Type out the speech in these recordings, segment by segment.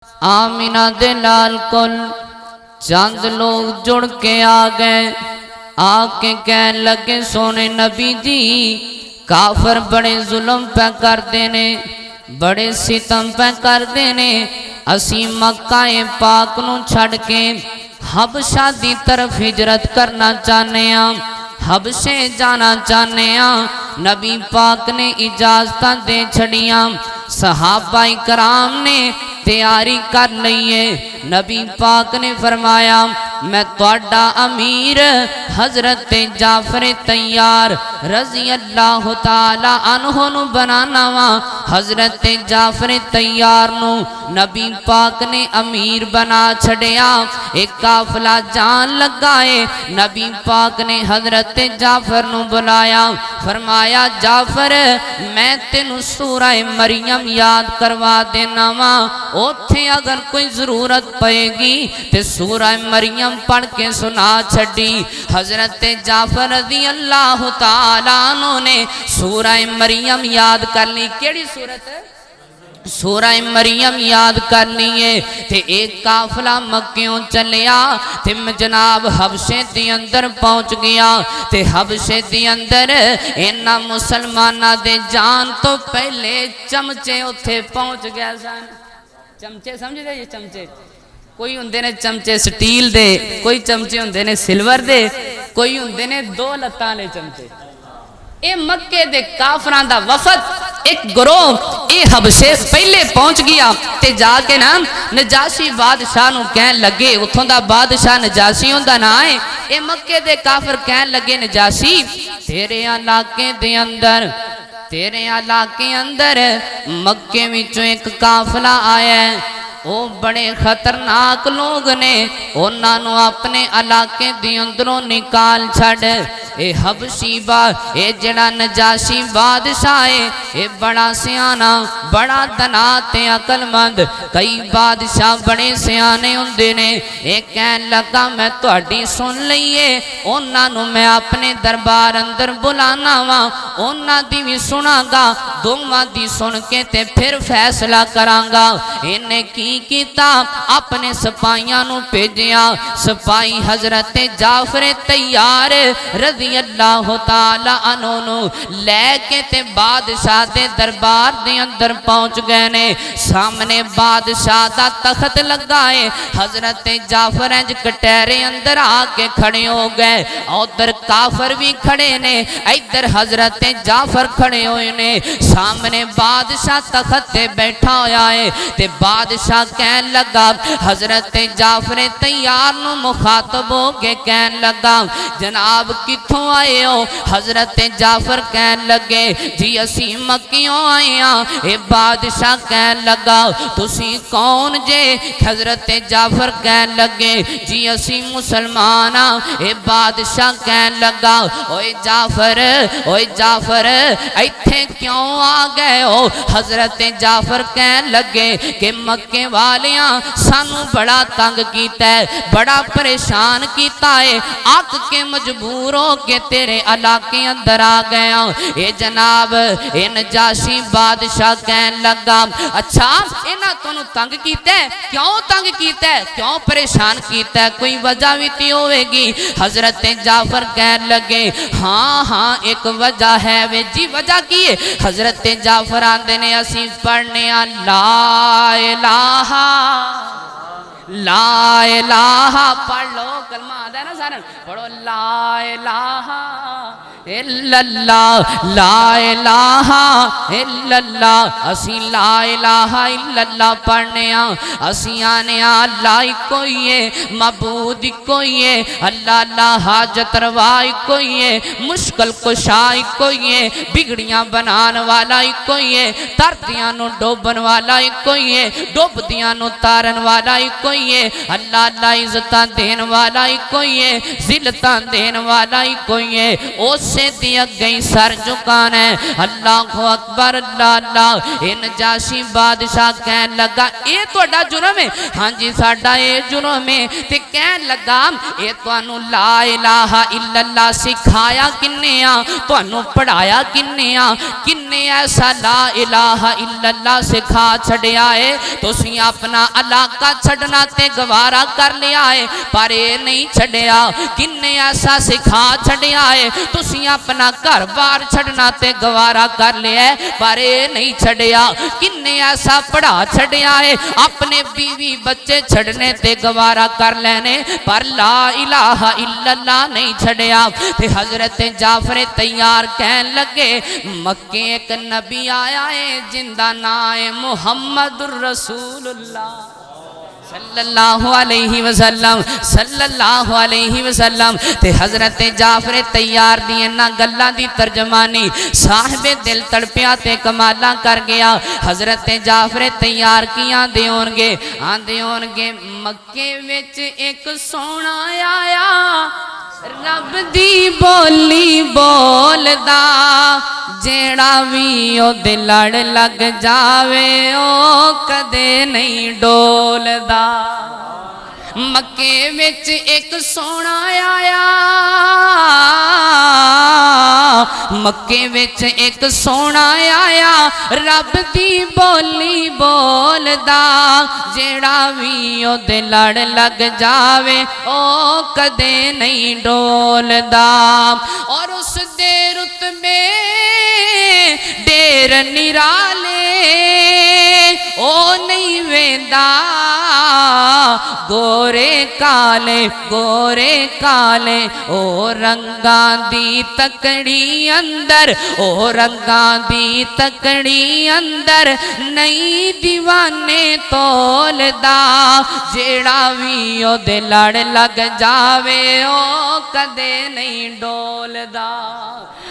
آمینہ دے لال کل چند لوگ جڑ کے آ گئے، آ کے کہنے لگے سونے نبی جی کافر بڑے ظلم پہ کر دینے، بڑے ستم پہ کر دینے، اسی مکہ پاک نو چھڑ کے حبشہ دی طرف ہجرت کرنا چاہنے ہیں، حبشے جانا چاہنے ہیں۔ نبی پاک نے اجازتاں دے چھڑیاں، صحابہ کرام نے تیاری کر لئیے۔ نبی پاک نے فرمایا میں توڑا امیر حضرت جعفر تیار رضی اللہ تعالی عنہ نو بنانا وا۔ حضرت جعفر تیار نو نبی پاک نے امیر بنا چھڑیا، ایک قافلہ جان لگائے۔ نبی پاک نے حضرت جعفر نو بلایا، فرمایا جعفر میں تینو سورہ مریم یاد کروا دینا وا، اوتھے اگر کوئی ضرورت پائے گی تے سورہ مریم پڑھ کے سنا چھڑی۔ حضرت جعفر رضی اللہ تعالیٰ عنہ نے سورہ مریم یاد کر لی۔ کیڑی سورت ہے؟ سورہ مریم یاد کر لیے تے ایک قافلہ مکیوں چلیا تے جناب حبشے دی اندر پہنچ گیا تے حبشے دی اندر اینا مسلمانہ دے جان تو پہلے چمچے اتھے پہنچ گیا سن۔ چمچے سمجھ دے یہ چمچے؟ کوئی ہوندے نے چمچے سٹیل دے، کوئی چمچے ہوندے نے سلور دے، کوئی ہوندے نے دو لتاں لے چمچے۔ اے مکے دے کافران دا وفد ایک گروہ اے حبشے پہلے پہنچ گیا تے جا کے نام نجاشی بادشاہ نو کہن لگے، اتھوں دا بادشاہ نجاشی ہوندہ نہ آئے۔ اے مکے دے کافر کہن لگے نجاشی تیرے علاقے دے اندر مکے وچوں ایک قافلہ آیا ہے، او بڑے خطرناک لوگ نے، انہاں نو اپنے علاقے دی اندروں نکال چھڑ۔ اے حبشی اے جڑا نجاشی بادشاہ ہے، اے بڑا سیانا، بڑا دنات عقل مند، کئی بادشاہ بڑے سیانے ہوندے نے۔ اے کہن لگا میں تہاڈی سن لئیے، انہاں نو میں اپنے دربار اندر بلانا وا، انہاں دی بھی سنا گا، دوواں دی سن کے تے پھر فیصلہ کراں گا۔ انہیں کیتا اپنے سپاہیاں نو بھیجیا، سپاہی حضرت جعفر تیار رضی اللہ تعالی عنہ نو لے کے تے بادشاہ دے دربار دے اندر پہنچ گئے نے۔ سامنے بادشاہ دا تخت لگائے، حضرت جعفر انج کٹیرے اندر آ کے کھڑے ہو گئے، ادھر کافر بھی کھڑے نے، ادھر حضرت جعفر کھڑے ہوئے نے۔ سامنے بادشاہ تخت تے بیٹھا ہویا ہے تے بادشاہ کہن لگا حضرت جعفر تیار نو مخاطب ہو کے کہن لگا جناب کتھوں آئے ہو؟ حضرت جعفر کہن لگے جی اسی مکیوں آئے ہاں۔ اے بادشاہ کہن لگا تسی کون جے؟ حضرت جعفر کہن لگے جی اسی مسلمان ہاں۔ اے بادشاہ کہن لگا اوے جعفر ایتھے کیوں آ گئے ہو؟ حضرت جعفر کہن لگے کہ مکے والیاں سانو بڑا تنگ کیتا ہے، بڑا پریشان کیتا ہے، آگ کے مجبور ہو کے تیرے علاقے اندر آ گیا۔ اے جناب اے نجاشی بادشاہ کہن لگا اچھا اینا تونوں تنگ کیتا ہے؟ کیوں تنگ کیتا ہے؟ کیوں پریشان کیتا ہے؟ کوئی وجہ بھی تی ہوئے گی؟ حضرت جعفر کہن لگے ہاں ایک وجہ ہے وے جی وجہ کی ہے؟ حضرت جعفر آندے نے اسی پڑھنے لا الہ پڑھ لو کلمہ آدھا ہے نا سارا پڑھو لا الہ الا اللہ لا الہ الا اللہ۔ اسی لا الہ الا اللہ پڑھنے ہاں، اسی آنے ہاں اللہ کوئی ہے، معبود کوئی ہے، اللہ حاجت روا کوئی ہے، مشکل کشا کوئی ہے، بگڑیاں بنان والا کوئی ہے، تردیاں نو ڈوبن والا کوئی ہے، ڈوب دیاں نو تارن والا کوئی ہے۔ ہے اللہ اللہ عزتاں دین والا ہی کوئی ہے ذلتاں دین والا ہی کوئی ہے اسے دی اگئی سر جھکانا ہے اللہ اکبر اللہ اللہ اے نجاشی بادشاہ کہن لگا اے توڑا جرم ہے ہاں جی ساڑا اے جرم ہے تے کہن لگا اے توانو لا الہ الا اللہ سکھایا کنیا توانو پڑھایا کنیا کنے ایسا لا الہ الا اللہ سکھا چھڑیا ہے تو سی اپنا علاقہ چھڑنا تے گوارا کر لیا ہے پر اے نہیں چھڑیا کنے ایسا سکھا چھڑیا ہے تو سی اپنا گھر بار چھڑنا تے گوارا کر لیا ہے پر اے نہیں چھڑیا کنے ایسا پڑھا چھڑیا ہے اپنے بیوی بچے چھڑنے تے گوارا کر لینے پر لا الہ الا اللہ نہیں چھڑیا تے حضرت جعفر تیار کہن لگے مکے ایک نبی آیا ہے جندہ نائے محمد الرسول اللہ صلی اللہ علیہ وسلم صلی اللہ علیہ وسلم تے حضرت جعفر تیار دی انہا گلہ دی ترجمانی صاحب دل تڑپیا تے کمالا کر گیا حضرت جعفر تیار کی آندے ہونگے مکے وچ ایک سونا آیا رب دی بولی بول دا جیڑا بھی او دلڑ لگ جاوے او کدے نہیں ڈول دا مکے وچ ایک سونا آیا مکے وچ ایک سونا آیا رب دی بولی بول دا جیڑا بھی او دلڑ لگ جاوے او کدے نہیں ڈول دا اور اس دے رتبے دیر نرالے او نہیں ویندا گورے کالے او رنگاں دی تکڑی اندر او رنگاں دی تکڑی اندر نئی دیوانے تول دا جیڑا بھی او دلڑ لگ جاوے او کدے نہیں ڈول دا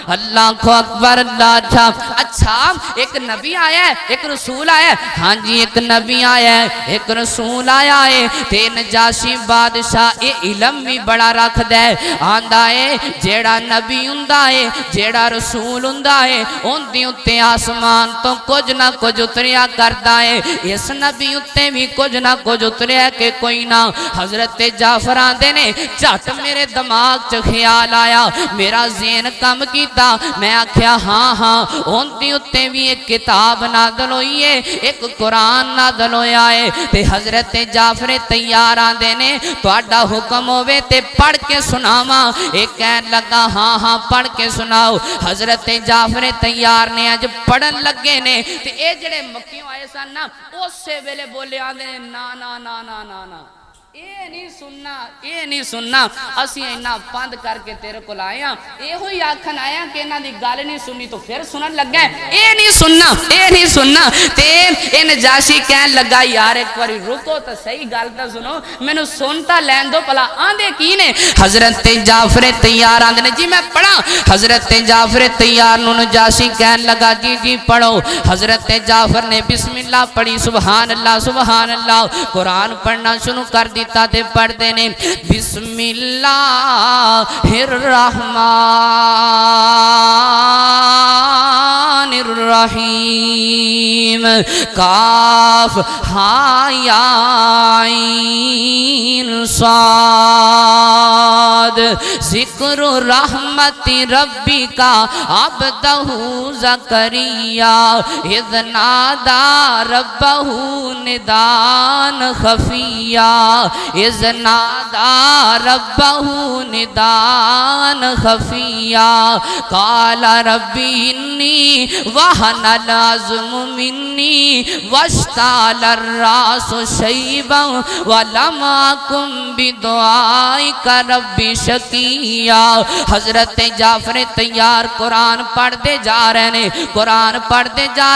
اللہ کو اکبر اللہ اچھا ایک نبی آیا ہے ایک رسول آیا ہے ہاں جی ایک نبی آیا ہے ایک رسول آیا ہے تے نجاشی بادشاہ اے علم بھی بڑا رکھ دے آندہ ہے جیڑا نبی ہندہ ہے جیڑا رسول ہندہ ہے ان دی اتے آسمان تو کچھ نہ کچھ اتریا کردہ ہے اس نبی اتے بھی کچھ نہ کچھ اتریا کہ کوئی نہ حضرت جعفر آندے نے چٹ میرے دماغ چ خیال آیا میرا ذہن کم کیتا میں آکھیا ہاں ان دی اتے بھی ایک کتاب نازل ہوئی ہے ایک قرآن نازل ہویا ہے تے حضرت جعفر تیار آندے نے تو اڈا حکم ہوئے تے پڑھ کے سناواں ایک کہن لگا ہاں پڑھ کے سناؤ حضرت جعفر تیار نے آج پڑھن لگے نے تے اے جڑے مکیوں آئے سن نا اس سے ویلے بولے آندے نے نا اے نہیں سننا اسی اینا پاند کر کے تیرے کو لائیاں اے ہوئی آکھن آیا کہ انہاں دی گال نہیں سنی تو پھر سنن لگ گئے اے نہیں سننا تے اے نجاشی کہن لگا یار ایک باری رکو تو صحیح گال تا سنو میں نے سنتا لین دو پلا آندے کی نے حضرت جعفر تیار آندے نے جی میں پڑھا حضرت جعفر تیار نو نجاشی کہن لگا جی پڑھو حضرت جعفر نے بسم اللہ پڑھی سبحان اللہ قرآن پڑھنا شروع کر دیتا تے پڑھ دینے بسم اللہ الرحمن الرحیم کاف ہا یا عین صاد ذکر رحمت ربی کا عبدہ زکریا اذ نادا ربہ ندان خفیہ اذ نادا ربہ ندان خفیہ قال ربی انی وہن العظم منی واشتعل الراس شیبا ولم اکن بدعائک ربی شقیا حضرت جعفر تیار قرآن پڑھ دے جا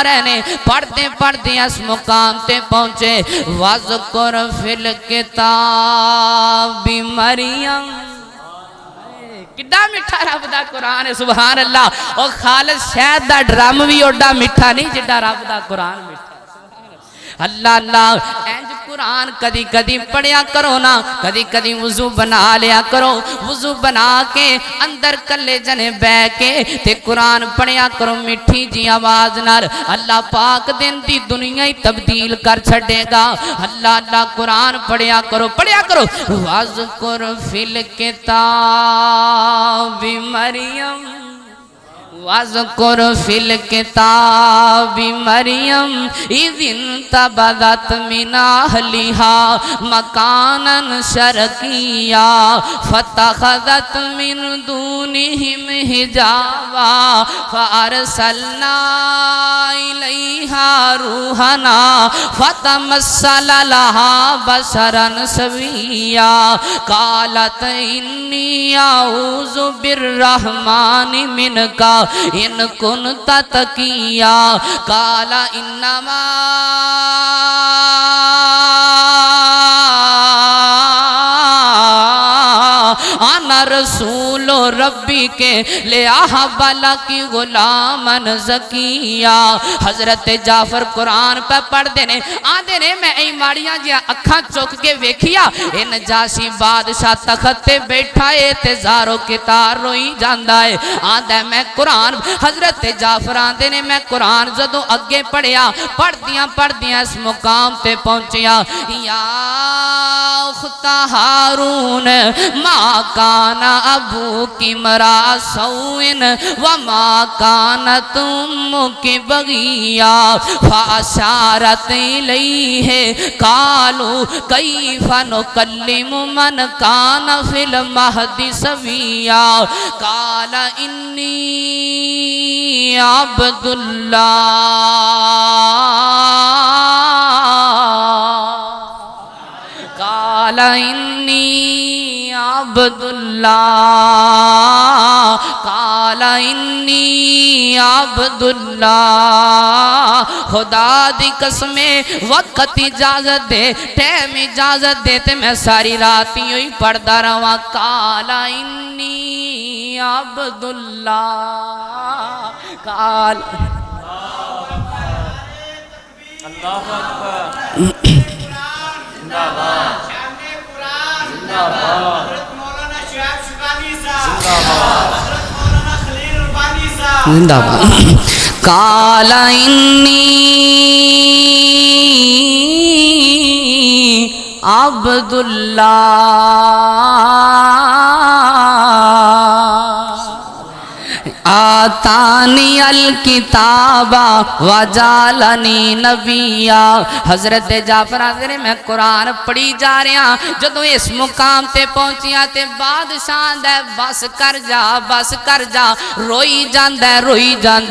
رہے نے پڑھتے اس مقام تے پہنچے وَذْكُرْ فِي الْكِتَابِ مریم کڈا مٹھا رب دا قرآن ہے سبحان اللہ اور خالد شہد دا ڈرام بھی اوڈا مٹھا نہیں جڈا رب دا قرآن مٹھا اللہ اللہ اینج قرآن کدی کدی پڑھیا کرو نا، کدی کدی وضو بنا لیا کرو، وضو بنا کے اندر کلے جنے بے کے تے قرآن پڑھیا کرو مٹھی جی آواز نال، اللہ پاک دن دی دنیا ہی تبدیل کر چھڑے گا۔ اللہ اللہ قرآن پڑھیا کرو پڑھیا کرو۔ وَاذْكُرْ فِي الْكِتَابِ مَرْيَمَ وَاذْكُرْ فِي الْكِتَابِ مَرْيَمَ إِذِ انْتَبَذَتْ مِنْ أَهْلِهَا مَكَانًا شَرْقِيًّا فَاتَّخَذَتْ مِنْ دُونِهِمْ حِجَابًا فَأَرْسَلْنَا إِلَيْهَا رُوحَنَا فَتَمَثَّلَ لَهَا بَشَرًا سَوِيًّا قَالَتْ إِنِّي أَعُوذُ بِالرَّحْمَنِ مِنْكَ إِن كُنْتَ تَقِيًّا قَالَ إِنَّمَا أَنَا رَسُولُ رَبِّكَ لِأَهَبَ لَكِ غُلَامًا زَكِيًّا۔ حضرت جعفر قرآن پہ پڑھ دینے آدھے نے میں ای ماڑیاں جیا اکھاں چوک کے ویکھیا اے نجاشی بادشاہ تخت تے بیٹھا ہے تے زارو کتار روئی جاندہ ہے آدھے میں قرآن حضرت جعفر آدھے نے میں قرآن زدو اگے پڑھیا پڑھ دیا اس مقام تے پہنچیا یا اخت ہارون ما کان ابوک امرا سوء وما کانت امک بغیا فاشارت الیہ قالوا کیف نکلم من کان فی المہد صبیا قال انی عبد اللہ قال انی عبد اللہ قال انی عبد اللہ خدا دی قسمیں وقت اجازت دے ٹیم اجازت دے تے میں ساری راتی ہوئی پڑھدا رہا قال انی عبد اللہ قال اللہ اکبر زندہ باد قال انی عبد اللہ آتانی الکتاب وجعلنی نبیا حضرت جعفر حضرت میں قرآن پڑھی جا رہا جدو اس مقام تے پہنچیا تے بادشاہ دے بس کر جا روئی جاندہ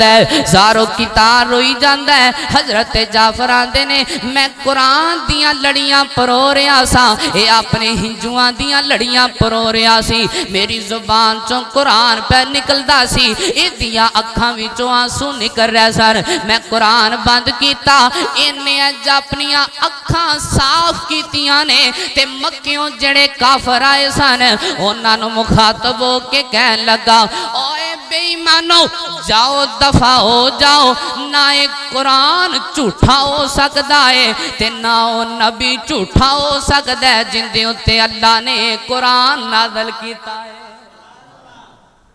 ہے زارو کتار روئی جاندہ ہے حضرت جعفر آندے نے میں قرآن دیاں لڑیاں پرو رہا سا اے اپنے ہنجوان دیاں لڑیاں پرو رہا سی میری زبان چوں قرآن پہ نکلدا سی دیا اکھاں وچوں آنسو نکل رہے سن میں قرآن بند کیتا انہیں اج اپنیاں اکھاں صاف کیتیاں نے تے مکیوں جڑے کافر آئے سن انہاں نو مخاطب ہو کے کہن لگا اوے بے ایمانو جاؤ دفع ہو جاؤ نہ ایک قرآن جھوٹا ہو سکدا ہے تے نہ او نبی جھوٹا ہو سکدا ہے جن دے اوتے اللہ نے قرآن نازل کیتا ہے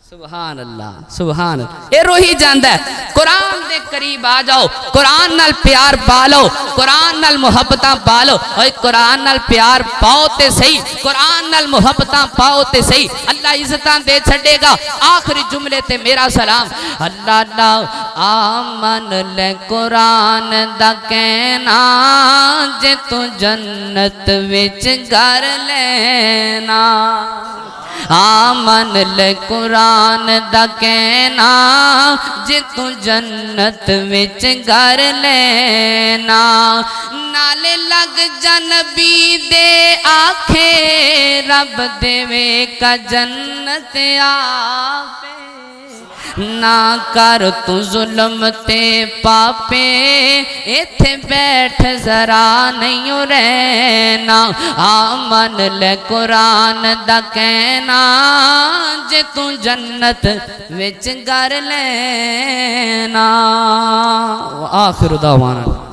سبحان اللہ سبحان اللہ اے روحی جاندہ ہے قرآن دے قریب آ جاؤ قرآن نال پیار پالو قرآن نال محبتاں پالو اوہ قرآن نال پیار پاؤ تے صحیح قرآن نال محبتاں پاؤ تے صحیح اللہ عزتاں دے چھڑے گا آخری جملے تے میرا سلام اللہ اللہ آمن لے قرآن دا کہنا جے تو جنت وچ گھر لینا آمن لے قرآن دا کہنا جے تو جنت وچ گھر لینا نالے لگ جنبی دے آکھے رب دے وے کا جنت آپے نہ کر تو ظلم تے پاپے ایتھے بیٹھ ذرا نہیں رہنا آمن لے قرآن دا کہنا جے تو جنت وچ گھر لینا وآخر دعوانا